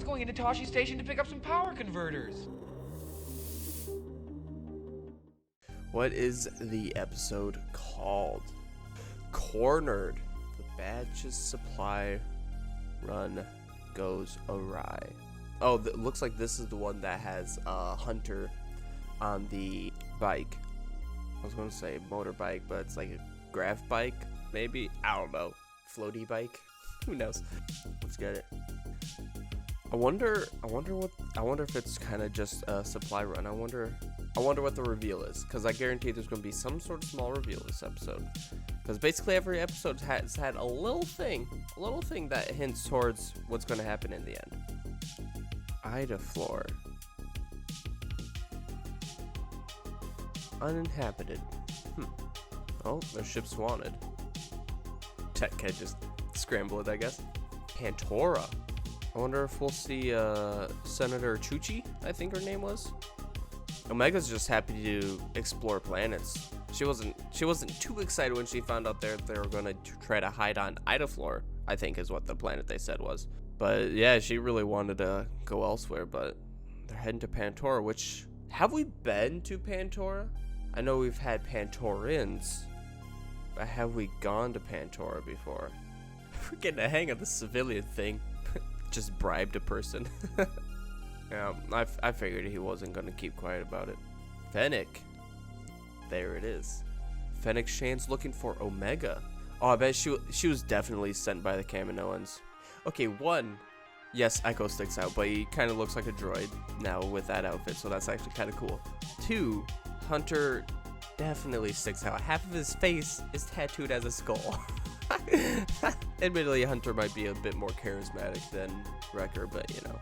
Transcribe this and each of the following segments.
was going into Tosche Station to pick up some power converters. What is the episode called? Cornered. The badge's supply run goes awry. Oh, looks like this is the one that has Hunter on the bike. I was going to say motorbike, but it's like a grav bike, maybe? I don't know. Floaty bike? Who knows? Let's get it. I wonder if it's kind of just a supply run. I wonder what the reveal is, because I guarantee there's going to be some sort of small reveal this episode. Because basically every episode has had a little thing that hints towards what's going to happen in the end. Ida floor. Uninhabited. Oh, their ship's wanted. Tech can just scramble it, I guess. Pantora. I wonder if we'll see Senator Chuchi, I think her name was. Omega's just happy to explore planets. She wasn't too excited when she found out they were gonna try to hide on Idaflor, I think is what the planet they said was. But yeah, she really wanted to go elsewhere, but they're heading to Pantora, which, have we been to Pantora? I know we've had Pantorans, but have we gone to Pantora before? We're getting a hang of the civilian thing. Just bribed a person. Yeah, I figured he wasn't gonna keep quiet about it. Fennec. There it is. Fennec Shan's looking for Omega. Oh, I bet she was definitely sent by the Kaminoans. Okay, one, yes, Echo sticks out, but he kind of looks like a droid now with that outfit, so that's actually kind of cool. Two, Hunter definitely sticks out. Half of his face is tattooed as a skull. Admittedly, Hunter might be a bit more charismatic than Wrecker, but you know,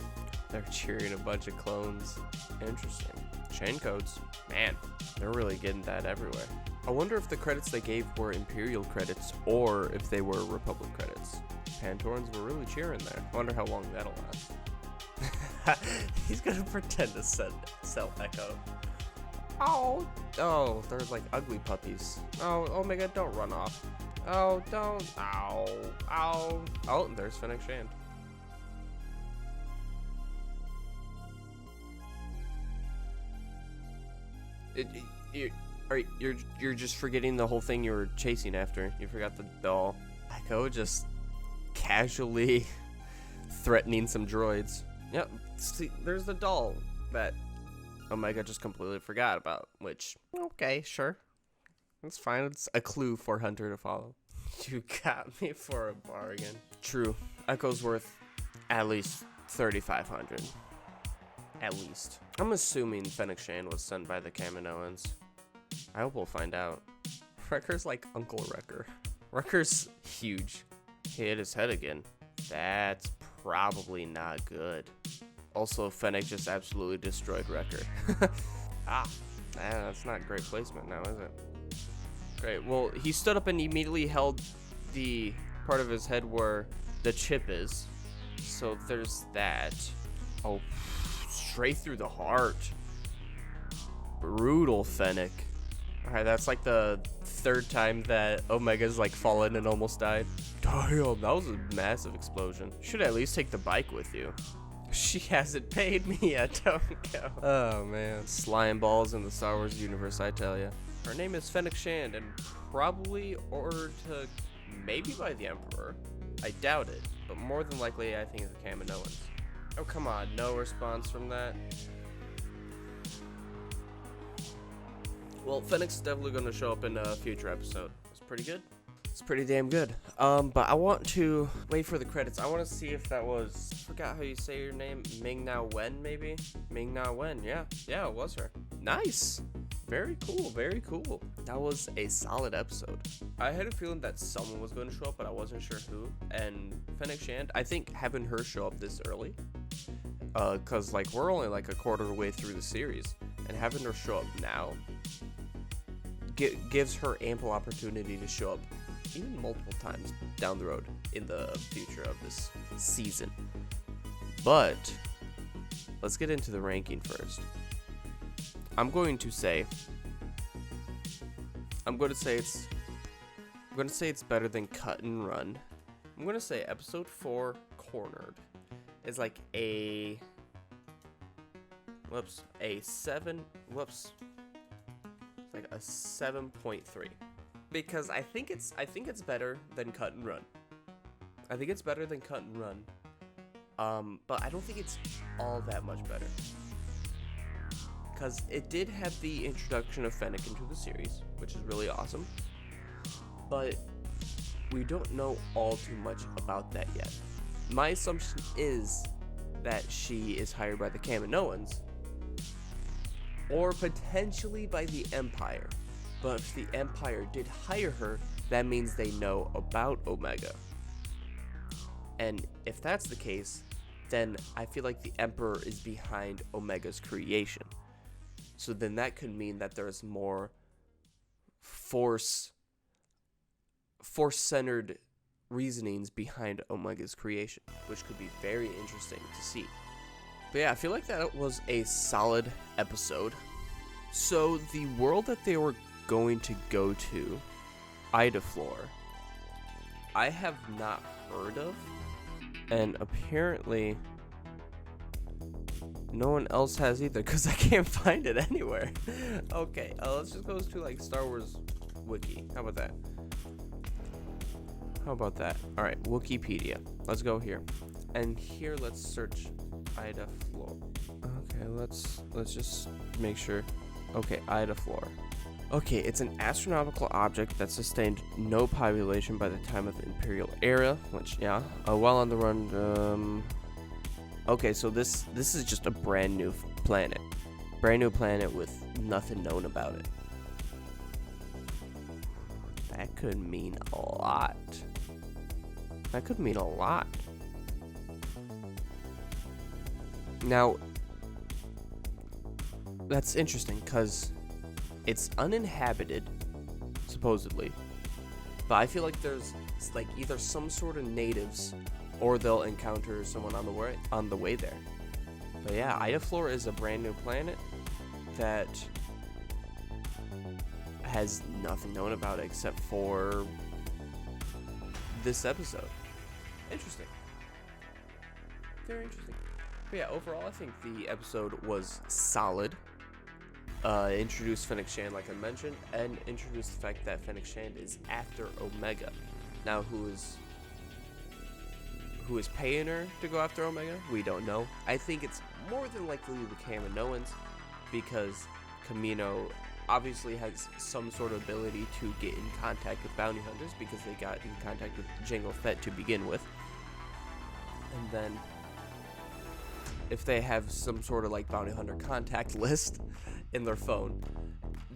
they're cheering a bunch of clones. Interesting. Chain codes. Man, they're really getting that everywhere. I wonder if the credits they gave were Imperial credits or if they were Republic credits. Pantorans were really cheering there. I wonder how long that'll last. He's gonna pretend to sell Echo. Oh, they're like ugly puppies. Oh, Omega, don't run off. Oh, don't. Ow. Oh, there's Fennec Shand. You're just forgetting the whole thing you were chasing after. You forgot the doll. Echo just casually threatening some droids. Yep, see, there's the doll that Omega just completely forgot about, which, okay, sure. That's fine. It's a clue for Hunter to follow. You got me for a bargain. True. Echo's worth at least 3,500. At least. I'm assuming Fennec Shand was sent by the Kaminoans. I hope we'll find out. Wrecker's like Uncle Wrecker. Wrecker's huge. He hit his head again. That's probably not good. Also, Fennec just absolutely destroyed Wrecker. That's not great placement now, is it? Great. Well, he stood up and immediately held the part of his head where the chip is. So there's that. Oh, straight through the heart. Brutal, Fennec. Alright, that's like the third time that Omega's like fallen and almost died. Damn, that was a massive explosion. You should at least take the bike with you. She hasn't paid me yet, don't go. Oh man. Slime balls in the Star Wars universe, I tell ya. Her name is Fennec Shand and probably ordered to maybe by the Emperor. I doubt it, but more than likely I think it's the Kaminoans. Oh come on, no response from that. Well, Fennec's definitely going to show up in a future episode. It's pretty good. It's pretty damn good. But I want to wait for the credits. I want to see if that was, I forgot how you say your name, Ming Na Wen, maybe? Ming Na Wen, yeah, it was her. Nice. Very cool, very cool. That was a solid episode. I had a feeling that someone was going to show up, but I wasn't sure who. And Fennec Shand, I think having her show up this early, cause like we're only like a quarter of the way through the series, and having her show up now gives her ample opportunity to show up even multiple times down the road in the future of this season. But let's get into the ranking first. I'm going to say it's better than Cut and Run. I'm going to say episode 4 Cornered is like a 7.3, because I think it's better than Cut and Run. I think it's better than Cut and Run. But I don't think it's all that much better, because it did have the introduction of Fennec into the series, which is really awesome. But we don't know all too much about that yet. My assumption is that she is hired by the Kaminoans, or potentially by the Empire. But if the Empire did hire her, that means they know about Omega. And if that's the case, then I feel like the Emperor is behind Omega's creation. So then that could mean that there's more force-centered reasonings behind Omega's creation, which could be very interesting to see. But yeah, I feel like that was a solid episode. So the world that they were going to go to, Idaflor, I have not heard of, and apparently no one else has either, because I can't find it anywhere. Okay, let's just go to like Star Wars Wiki. How about that? All right, Wikipedia. Let's go here, and here let's search Idaflor. Okay, let's just make sure. Okay, Idaflor. Okay, it's an astronomical object that sustained no population by the time of the Imperial era, which, yeah, while on the run, okay, so this is just a brand new planet with nothing known about it. That could mean a lot. Now, that's interesting, because it's uninhabited, supposedly, but I feel like there's like either some sort of natives, or they'll encounter someone on the way there. But yeah, Idaflor is a brand new planet that has nothing known about it except for this episode. Interesting. Very interesting. But yeah, overall, I think the episode was solid. Introduced Fennec Shand, like I mentioned, and introduced the fact that Fennec Shand is after Omega. Now, who is paying her to go after Omega? We don't know. I think it's more than likely the Kaminoans, because Kamino obviously has some sort of ability to get in contact with bounty hunters, because they got in contact with Jango Fett to begin with. And then if they have some sort of like bounty hunter contact list in their phone,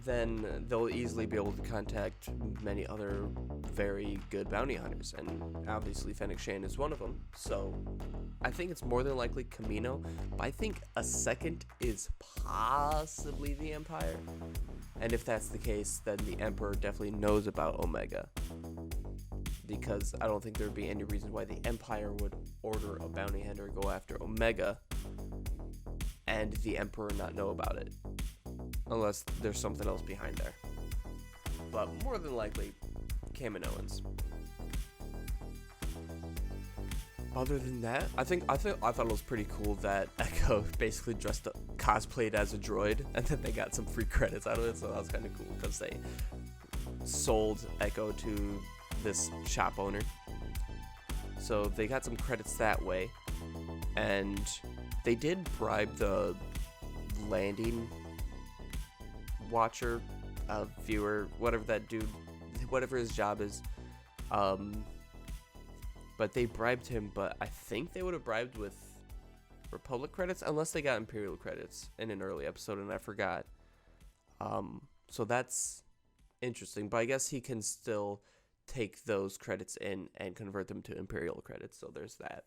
then they'll easily be able to contact many other very good bounty hunters, and obviously Fennec Shand is one of them. So I think it's more than likely Kamino, but I think a second is possibly the Empire. And if that's the case, then the Emperor definitely knows about Omega, because I don't think there would be any reason why the Empire would order a bounty hunter go after Omega and the Emperor not know about it, unless there's something else behind there. But more than likely, Kaminoans. Other than that, I thought it was pretty cool that Echo basically dressed up, cosplayed as a droid, and then they got some free credits out of it. So that was kind of cool, because they sold Echo to this shop owner, so they got some credits that way. And they did bribe the landing watcher, viewer, whatever that dude, whatever his job is, but they bribed him. But I think they would have bribed with Republic credits, unless they got Imperial credits in an early episode, and I forgot. So that's interesting, but I guess he can still take those credits in and convert them to Imperial credits, so there's that.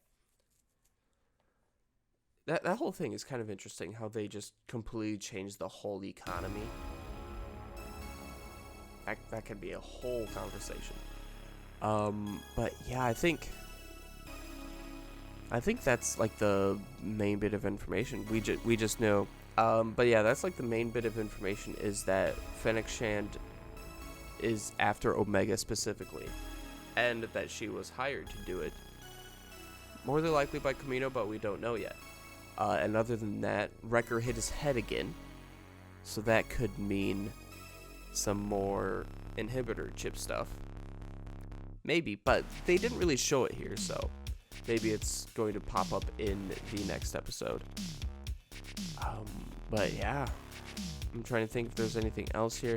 That whole thing is kind of interesting, how they just completely changed the whole economy. That could be a whole conversation. But yeah, I think that's like the main bit of information. We just know. But yeah, that's like the main bit of information, is that Fennec Shand is after Omega specifically, and that she was hired to do it. More than likely by Kamino, but we don't know yet. And other than that, Wrecker hit his head again. So that could mean some more inhibitor chip stuff. Maybe, but they didn't really show it here, so maybe it's going to pop up in the next episode. But yeah, I'm trying to think if there's anything else here.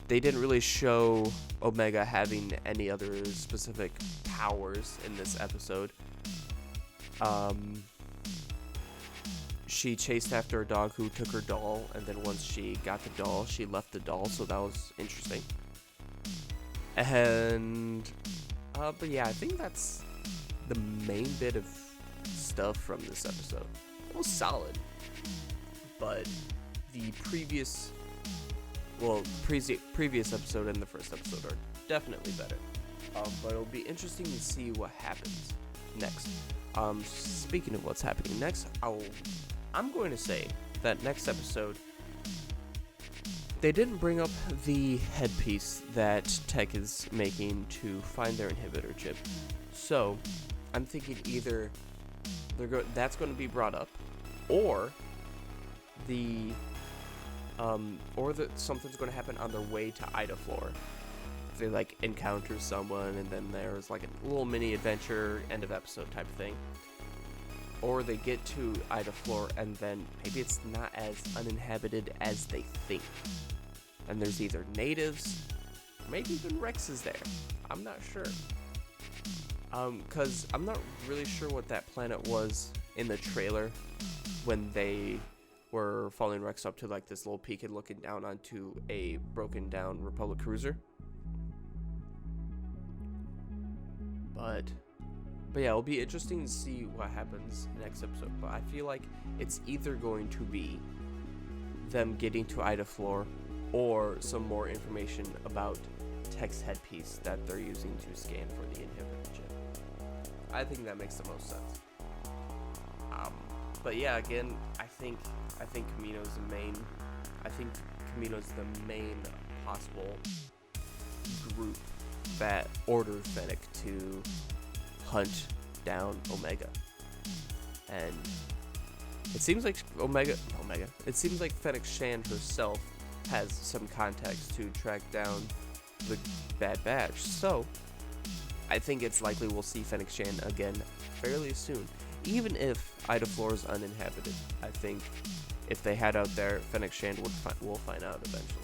They didn't really show Omega having any other specific powers in this episode. She chased after a dog who took her doll, and then once she got the doll, she left the doll, so that was interesting. And, but yeah, I think that's the main bit of stuff from this episode. It was solid, but the previous episode and the first episode are definitely better. But it'll be interesting to see what happens next. Speaking of what's happening next, I'm going to say that next episode, they didn't bring up the headpiece that Tech is making to find their inhibitor chip. So, I'm thinking either that's going to be brought up, or something's going to happen on their way to Ida Floor. They like encounter someone, and then there's like a little mini adventure, end of episode type of thing. Or they get to Ida Floor, and then maybe it's not as uninhabited as they think. And there's either natives, or maybe even Rex is there. I'm not sure. Because I'm not really sure what that planet was in the trailer when they were following Rex up to like this little peak and looking down onto a broken down Republic cruiser. But yeah, it'll be interesting to see what happens next episode. But I feel like it's either going to be them getting to Ida Floor, or some more information about Tech's headpiece that they're using to scan for the inhibitor chip. I think that makes the most sense. But yeah, again, I think Kamino's the main. I think Kamino's the main possible group that ordered Fennec to hunt down Omega. And it seems like it seems like Fennec Shand herself has some contacts to track down the Bad Batch. So I think it's likely we'll see Fennec Shand again fairly soon. Even if Ida Floor is uninhabited, I think if they head out there, Fennec Shand will find out eventually.